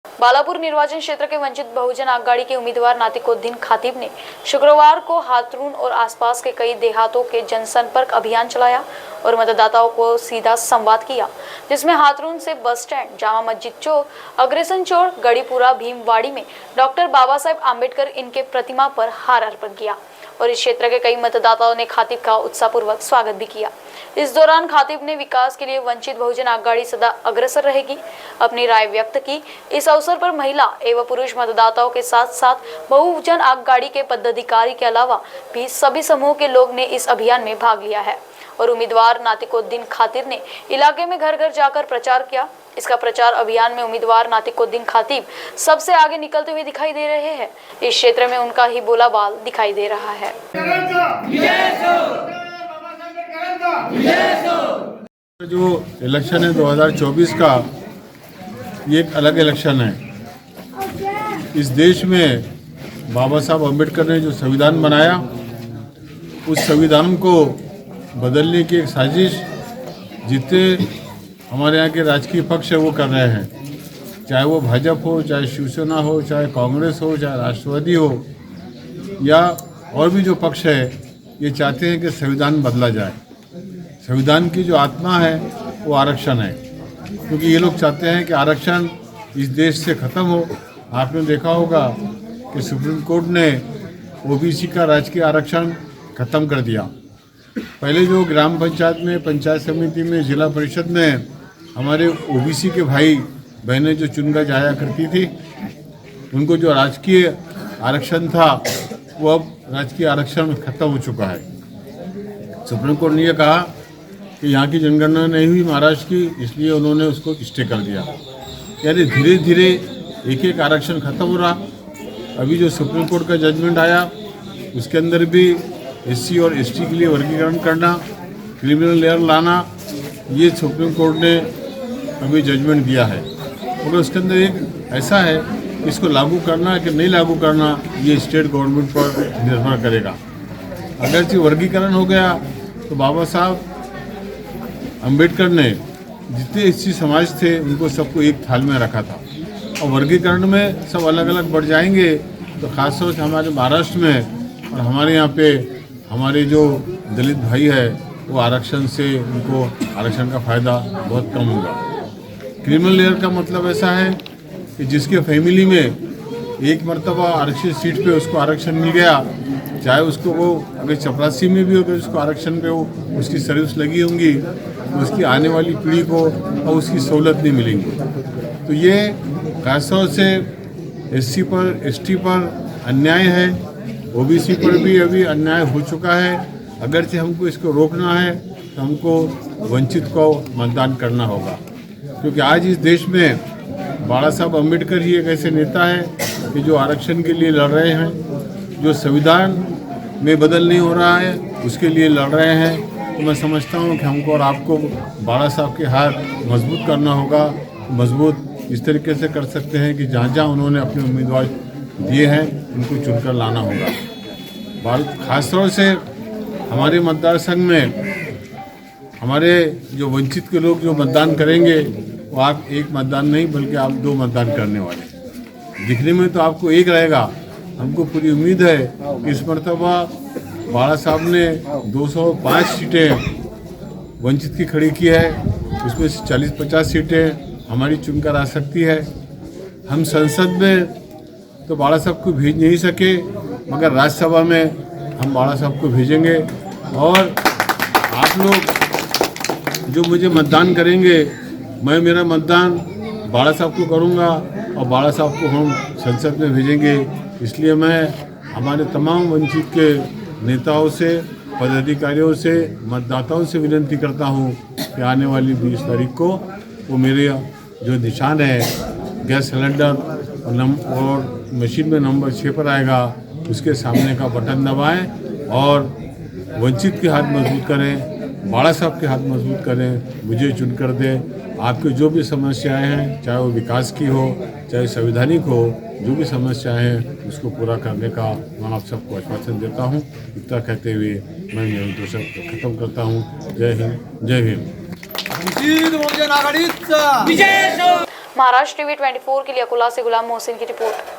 बालापुर निर्वाचन क्षेत्र के वंचित बहुजन आघाड़ी के उम्मीदवार नातिकुद्दीन खातिब ने शुक्रवार को हाथरून और आसपास के कई देहातों के जनसंपर्क अभियान चलाया और मतदाताओं को सीधा संवाद किया, जिसमें हाथरून से बस स्टैंड, जामा मस्जिद चौक, अग्रसेन चौक, गढ़ीपुरा, भीमवाड़ी में डॉक्टर बाबा साहेब आम्बेडकर इनके प्रतिमा पर हार अर्पण किया और इस क्षेत्र के कई मतदाताओं ने खातिब का उत्साहपूर्वक स्वागत भी किया। इस दौरान खातिब ने विकास के लिए वंचित बहुजन आघाड़ी सदा अग्रसर रहेगी अपनी राय व्यक्त की। इस अवसर पर महिला एवं पुरुष मतदाताओं के साथ साथ बहुजन आघाड़ी के पदाधिकारी के अलावा भी सभी समूह के लोग ने इस अभियान में भाग लिया है और उम्मीदवार नातिकुद्दीन खातिब ने इलाके में घर घर जाकर प्रचार किया। इसका प्रचार अभियान में उम्मीदवार नातिकुद्दीन खातिब सबसे आगे निकलते हुए दिखाई दे रहे हैं। इस क्षेत्र में उनका ही बोलाबाल दिखाई दे रहा है। जो इलेक्शन है 2024 का, ये एक अलग इलेक्शन है। इस देश में बाबा साहब अम्बेडकर ने जो संविधान बनाया, उस संविधान को बदलने की एक साजिश जितने हमारे यहाँ के राजकीय पक्ष है वो कर रहे हैं, चाहे वो भाजपा हो, चाहे शिवसेना हो, चाहे कांग्रेस हो, चाहे राष्ट्रवादी हो या और भी जो पक्ष है, ये चाहते हैं कि संविधान बदला जाए। संविधान की जो आत्मा है वो आरक्षण है, क्योंकि ये लोग चाहते हैं कि आरक्षण इस देश से ख़त्म हो। आपने देखा होगा कि सुप्रीम कोर्ट ने ओबीसी का राजकीय आरक्षण ख़त्म कर दिया। पहले जो ग्राम पंचायत में, पंचायत समिति में, जिला परिषद में हमारे ओबीसी के भाई बहनें जो चुनकर जाया करती थी, उनको जो राजकीय आरक्षण था वो अब राजकीय आरक्षण खत्म हो चुका है। सुप्रीम कोर्ट ने यह कहा कि यहाँ की जनगणना नहीं हुई महाराष्ट्र की, इसलिए उन्होंने उसको स्टे कर दिया। यानी धीरे धीरे एक एक आरक्षण खत्म हो रहा। अभी जो सुप्रीम कोर्ट का जजमेंट आया, उसके अंदर भी एससी और एसटी के लिए वर्गीकरण करना, क्रिमिनल लेयर लाना, ये सुप्रीम कोर्ट ने अभी जजमेंट दिया है। मगर उसके अंदर एक ऐसा है कि इसको लागू करना कि नहीं लागू करना, ये स्टेट गवर्नमेंट पर निर्भर करेगा। अगर जो वर्गीकरण हो गया तो बाबा साहब अम्बेडकर ने जितने एससी समाज थे उनको सबको एक थाल में रखा था, और वर्गीकरण में सब अलग अलग बढ़ जाएंगे तो खासतौर से हमारे महाराष्ट्र में और हमारे यहाँ पे हमारे जो दलित भाई है वो आरक्षण से उनको आरक्षण का फ़ायदा बहुत कम होगा। क्रिमिनल लेयर का मतलब ऐसा है कि जिसके फैमिली में एक मरतबा आरक्षित सीट पे उसको आरक्षण मिल गया, चाहे उसको वो अगर चपरासी में भी अगर उसको आरक्षण पे वो उसकी सर्विस लगी होंगी तो उसकी आने वाली पीढ़ी को और उसकी सहूलत नहीं मिलेंगी। तो ये खासतौर से एससी पर, एसटी पर अन्याय है, ओबीसी पर भी अभी अन्याय हो चुका है। अगरचे हमको इसको रोकना है तो हमको वंचित को मतदान करना होगा, क्योंकि आज इस देश में बाबा साहब अम्बेडकर ही एक ऐसे नेता है कि जो आरक्षण के लिए लड़ रहे हैं, जो संविधान में बदल नहीं हो रहा है उसके लिए लड़ रहे हैं। तो मैं समझता हूँ कि हमको और आपको बाबा साहब के हाथ मजबूत करना होगा। मजबूत इस तरीके से कर सकते हैं कि जहाँ जहाँ उन्होंने अपने उम्मीदवार दिए हैं उनको चुनकर लाना होगा। खासतौर से हमारे मतदार संघ में हमारे जो वंचित के लोग जो मतदान करेंगे वो आप एक मतदान नहीं बल्कि आप 2 मतदान करने वाले। दिखने में तो आपको एक रहेगा। हमको पूरी उम्मीद है कि इस मरतबा बाबा साहब ने 205 सीटें वंचित की खड़ी की है, उसमें से 40-50 सीटें हमारी चुनकर आ सकती है। हम संसद में तो बाबा साहब को भेज नहीं सके, मगर राज्यसभा में हम बाबा साहब को भेजेंगे। और आप लोग जो मुझे मतदान करेंगे, मैं मेरा मतदान बाबा साहब को करूंगा और बाबा साहब को हम संसद में भेजेंगे। इसलिए मैं हमारे तमाम वंचित के नेताओं से, पदाधिकारियों से, मतदाताओं से विनती करता हूं कि आने वाली 20 तारीख को वो मेरे जो निशान है गैस सिलेंडर और मशीन में नंबर 6 पर आएगा, उसके सामने का बटन दबाएं और वंचित के हाथ मजबूत करें, बाबा साहब के हाथ मजबूत करें, मुझे चुनकर दें। आपकी जो भी समस्याएं हैं, चाहे वो विकास की हो, चाहे संवैधानिक हो, जो भी समस्याएं हैं उसको पूरा करने का मैं आप सबको आश्वासन देता हूं। इतना कहते हुए मैं मेरे दो शब्द खत्म करता हूं। जय हिंद, जय भीम। महाराष्ट्र टीवी 24 के लिए अकोला से गुलाम मोहसिन की रिपोर्ट।